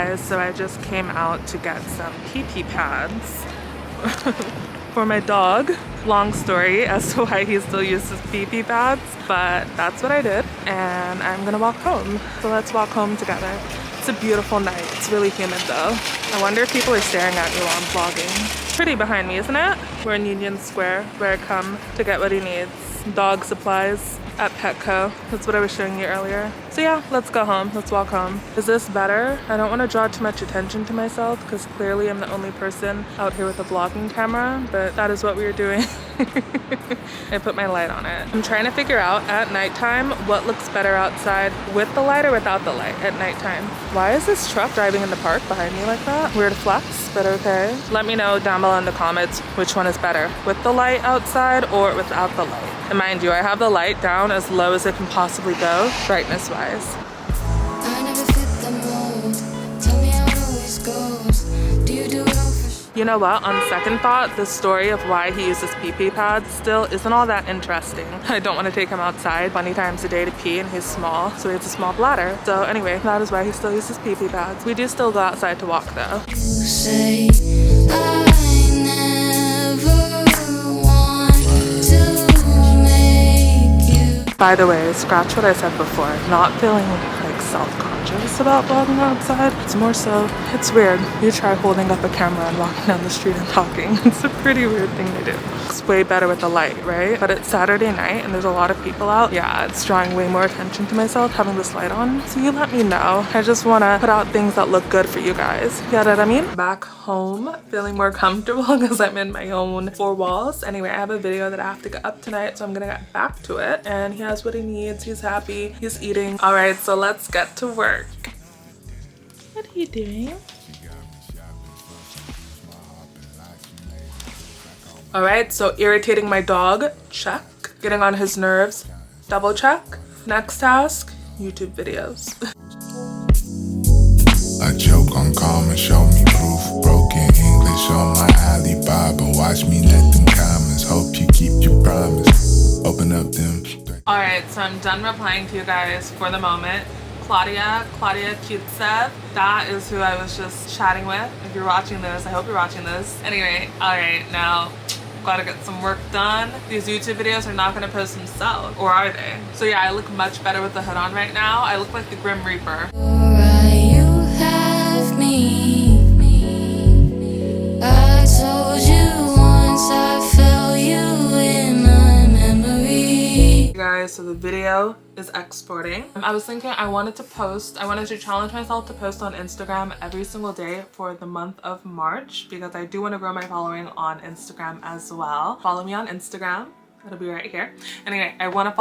guys, so I just came out to get some pee-pee pads for my dog. Long story as to why he still uses pee-pee pads, but that's what I did, and I'm gonna walk home. So let's walk home together. It's a beautiful night. It's really humid though. I wonder if people are staring at me while I'm vlogging. It's pretty behind me, isn't it? We're in Union Square, where I come to get what he needs. Dog supplies at Petco. That's what I was showing you earlier. So yeah, let's go home. Let's walk home. Is this better? I don't want to draw too much attention to myself because clearly I'm the only person out here with a vlogging camera, but that is what we were doing. I put my light on it. I'm trying to figure out at nighttime what looks better outside, with the light or without the light at nighttime. Why is this truck driving in the park behind me like that? Weird flex, but okay. Let me know down below in the comments which one is better, with the light outside or without the light. And mind you, I have the light down as low as it can possibly go, brightness wise. I never fit the mold. Tell me how it always goes. Do you do it all for sure? You know what, on second thought, the story of why he uses pee-pee pads still isn't all that interesting. I don't want to take him outside 20 times a day to pee, and he's small, so he has a small bladder. So anyway, that is why he still uses pee-pee pads. We do still go outside to walk though. You say I never want to make you. By the way, scratch what I said before, not feeling like self-conscious about vlogging outside. It's more so, it's weird. You try holding up a camera and walking down the street and talking. It's a pretty weird thing to do. It's way better with the light, right? But it's Saturday night and there's a lot of people out. Yeah, it's drawing way more attention to myself having this light on. So you let me know. I just want to put out things that look good for you guys. You know what I mean? Back home, feeling more comfortable because I'm in my own four walls. Anyway, I have a video that I have to get up tonight, so I'm gonna get back to it. And he has what he needs. He's happy. He's eating. All right, so let's get to work. What are you doing? All right, so irritating my dog, check. Getting on his nerves, double check. Next task, YouTube videos. I joke on calm and show me proof. Broken English on my alibi, but watch me let them comments. Hope you keep your promise. Open up them. All right, so I'm done replying to you guys for the moment. Claudia Cutsev, that is who I was just chatting with. If you're watching this, I hope you're watching this. Anyway, all right, now gotta get some work done. These YouTube videos are not gonna post themselves, or are they? So yeah, I look much better with the hood on right now. I look like the Grim Reaper. Alright, you have me. I told you once I felt you in my memory. Guys, so the video is exporting. I was thinking I wanted to challenge myself to post on Instagram every single day for the month of March, because I do want to grow my following on Instagram as well. Follow me on Instagram. It'll be right here. Anyway, I want to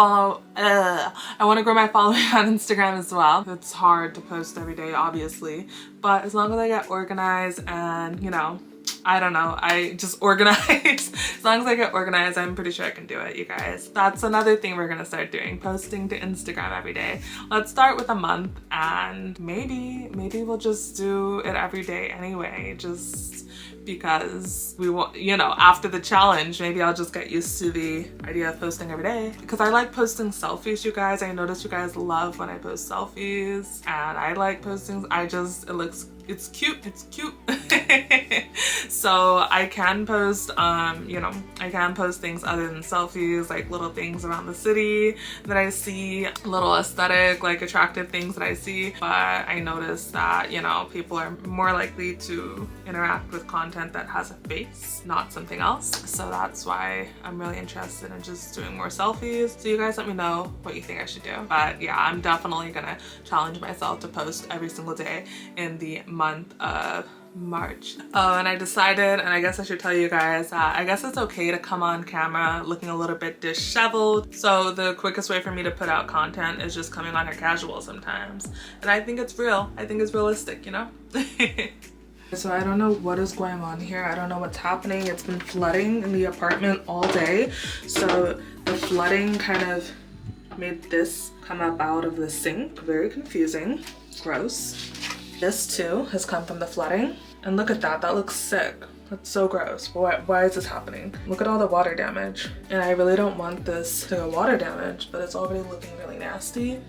grow my following on Instagram as well. It's hard to post every day, obviously, but as long as I get organized and, you know, I don't know, I just organize. As long as I get organized, I'm pretty sure I can do it, you guys. That's another thing we're gonna start doing, posting to Instagram every day. Let's start with a month, and maybe we'll just do it every day anyway, just because we want, you know, after the challenge, maybe I'll just get used to the idea of posting every day, because I like posting selfies, you guys. I notice you guys love when I post selfies, and I like posting. It's cute. So I can post, you know, I can post things other than selfies, like little things around the city that I see, little aesthetic, like attractive things that I see. But I noticed that, you know, people are more likely to interact with content that has a face, not something else. So that's why I'm really interested in just doing more selfies. So you guys let me know what you think I should do. But yeah, I'm definitely gonna challenge myself to post every single day in the month of March. Oh, and I decided, and I guess I should tell you guys that I guess it's okay to come on camera looking a little bit disheveled. So the quickest way for me to put out content is just coming on here casual sometimes. And I think it's real. I think it's realistic, you know? So I don't know what is going on here. I don't know what's happening. It's been flooding in the apartment all day. So the flooding kind of made this come up out of the sink. Very confusing. Gross. This too has come from the flooding. And look at that, that looks sick. That's so gross. Why is this happening? Look at all the water damage. And I really don't want this to go water damage, but it's already looking really nasty.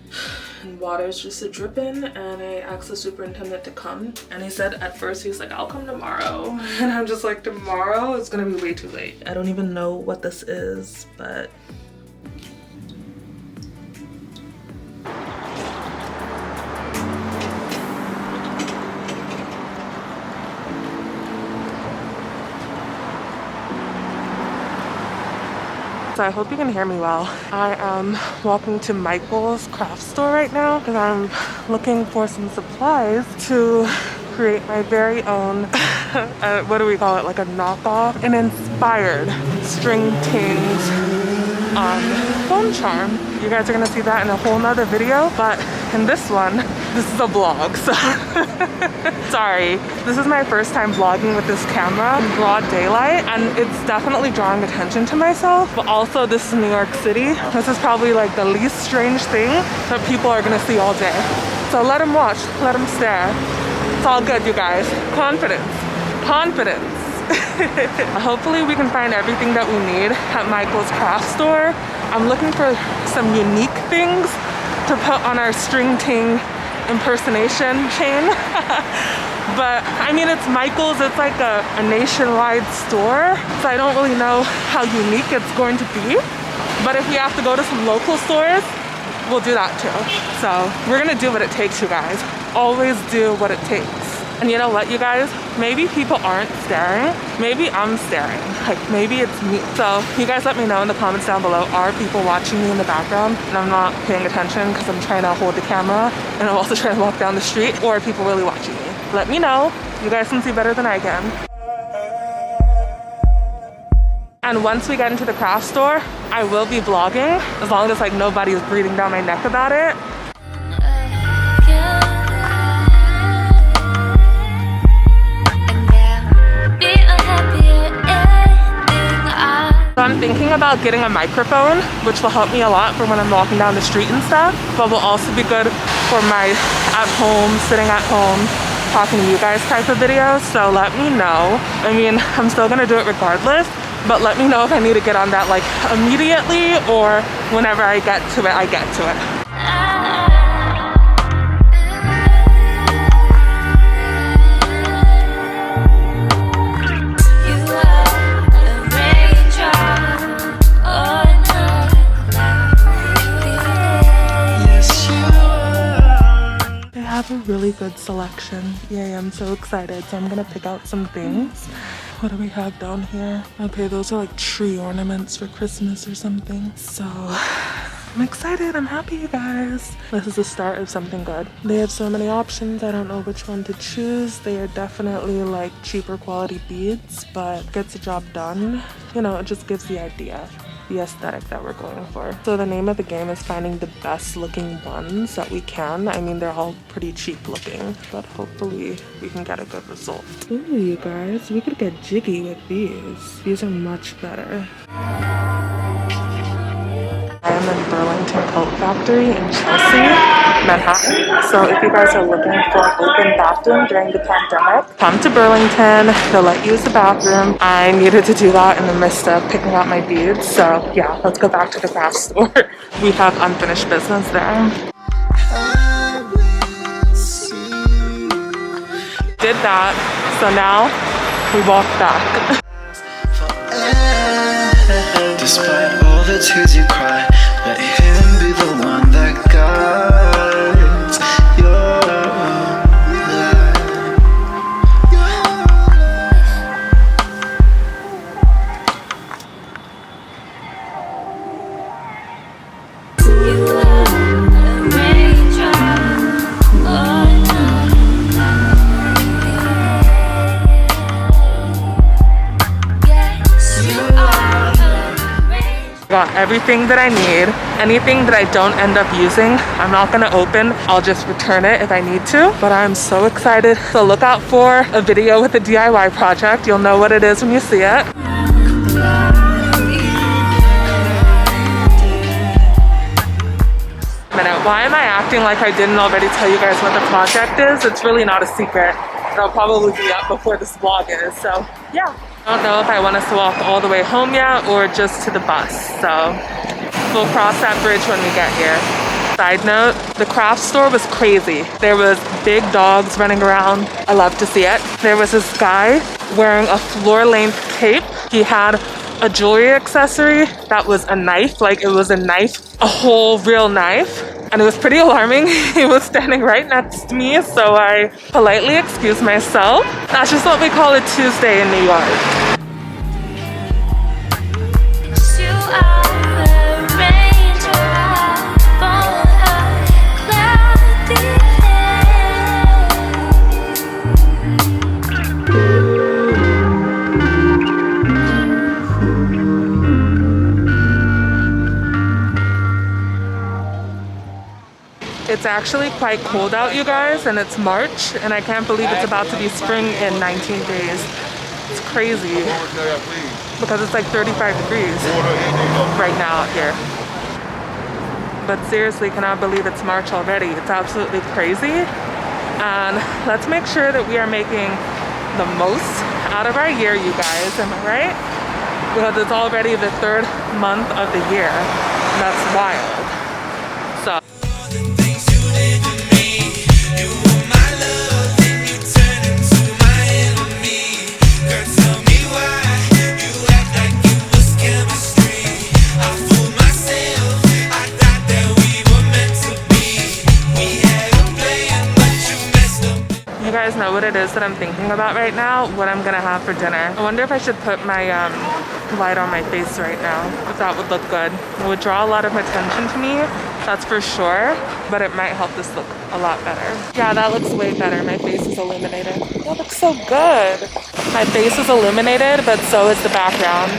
And water's just a dripping, and I asked the superintendent to come, and he said at first he's like, I'll come tomorrow. And I'm just like, tomorrow? It's gonna be way too late. I don't even know what this is, but so I hope you can hear me well. I am walking to Michael's craft store right now because I'm looking for some supplies to create my very own, what do we call it, like a knockoff, an inspired string tings phone charm. You guys are gonna see that in a whole nother video, but in this one, this is a vlog, so sorry. This is my first time vlogging with this camera in broad daylight, and it's definitely drawing attention to myself, but also this is New York City. This is probably like the least strange thing that people are gonna see all day. So let them watch, let them stare. It's all good, you guys. Confidence, confidence. Hopefully we can find everything that we need at Michael's craft store. I'm looking for some unique things to put on our string ting impersonation chain. But I mean, it's Michael's, it's like a nationwide store, so I don't really know how unique it's going to be. But if we have to go to some local stores, we'll do that too. So we're gonna do what it takes, you guys. Always do what it takes. And you know what, you guys? Maybe people aren't staring. Maybe I'm staring. Like, maybe it's me. So you guys let me know in the comments down below. Are people watching me in the background and I'm not paying attention because I'm trying to hold the camera and I'm also trying to walk down the street? Or are people really watching me? Let me know. You guys can see better than I can. And once we get into the craft store, I will be vlogging, as long as like nobody is breathing down my neck about it. So I'm thinking about getting a microphone, which will help me a lot for when I'm walking down the street and stuff, but will also be good for my at home, sitting at home, talking to you guys type of videos. So let me know. I mean, I'm still gonna do it regardless, but let me know if I need to get on that like immediately, or whenever I get to it, I get to it. A really good selection. Yay, I'm so excited. So I'm gonna pick out some things. What do we have down here? Okay, those are like tree ornaments for Christmas or something. So I'm excited. I'm happy, you guys. This is the start of something good. They have so many options. I don't know which one to choose. They are definitely like cheaper quality beads, but gets the job done. You know, it just gives the idea, the aesthetic that we're going for. So the name of the game is finding the best looking ones that we can. I mean, they're all pretty cheap looking, but hopefully we can get a good result. Ooh, you guys, we could get jiggy with these. These are much better. I am in Burlington Coat Factory in Chelsea, Manhattan. So if you guys are looking for an open bathroom during the pandemic, come to Burlington. They'll let you use the bathroom. I needed to do that in the midst of picking out my beads. So yeah, let's go back to the craft store. We have unfinished business there. Did that, so now we walk back. Despite all the tears you cry, let him be the one that guides your Got everything that I need. Anything that I don't end up using, I'm not gonna open. I'll just return it if I need to. But I'm so excited. So look out for a video with a DIY project. You'll know what it is when you see it. Why am I acting like I didn't already tell you guys what the project is? It's really not a secret. It'll probably be up before this vlog is. So yeah. I don't know if I want us to walk all the way home yet or just to the bus. So we'll cross that bridge when we get here. Side note, the craft store was crazy. There was big dogs running around. I love to see it. There was this guy wearing a floor-length cape. He had a jewelry accessory that was a knife, like it was a knife, a whole real knife. And it was pretty alarming. He was standing right next to me, so I politely excused myself. That's just what we call a Tuesday in New York. It's actually quite cold out, you guys, and it's March, and I can't believe it's about to be spring in 19 days. It's crazy because it's like 35 degrees right now out here. But seriously, cannot believe it's March already. It's absolutely crazy. And let's make sure that we are making the most out of our year, you guys, am I right? Because it's already the 3rd month of the year. And that's wild. So you guys know what it is that I'm thinking about right now, what I'm gonna have for dinner. I wonder if I should put my light on my face right now, if that would look good. It would draw a lot of attention to me, that's for sure, but it might help this look a lot better. Yeah, that looks way better. My face is illuminated. That looks so good. My face is illuminated, but so is the background.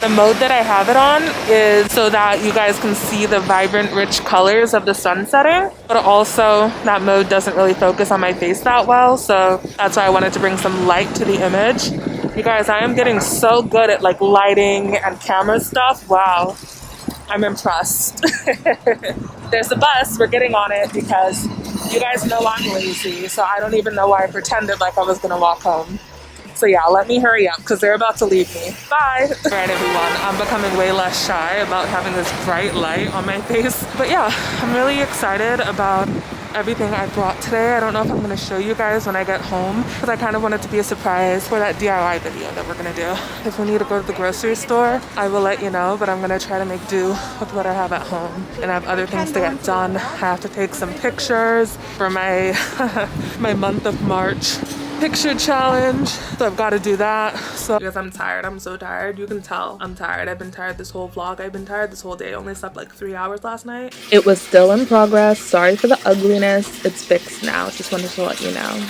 The mode that I have it on is so that you guys can see the vibrant, rich colors of the sun setting, but also that mode doesn't really focus on my face that well, so that's why I wanted to bring some light to the image. You guys, I am getting so good at like lighting and camera stuff. Wow, I'm impressed. There's a bus, we're getting on it because you guys know I'm lazy, so I don't even know why I pretended like I was gonna walk home. So yeah, let me hurry up because they're about to leave me. Bye. All right, everyone, I'm becoming way less shy about having this bright light on my face. But yeah, I'm really excited about everything I brought today. I don't know if I'm going to show you guys when I get home because I kind of want it to be a surprise for that DIY video that we're going to do. If we need to go to the grocery store, I will let you know, but I'm going to try to make do with what I have at home. And I have other things to get done. I have to take some pictures for my my month of March picture challenge, so I've got to do that. So because I'm tired, I'm so tired. You can tell I'm tired. I've been tired this whole vlog. I've been tired this whole day. I only slept like 3 hours last night. It was still in progress. Sorry for the ugliness. It's fixed now. Just wanted to let you know.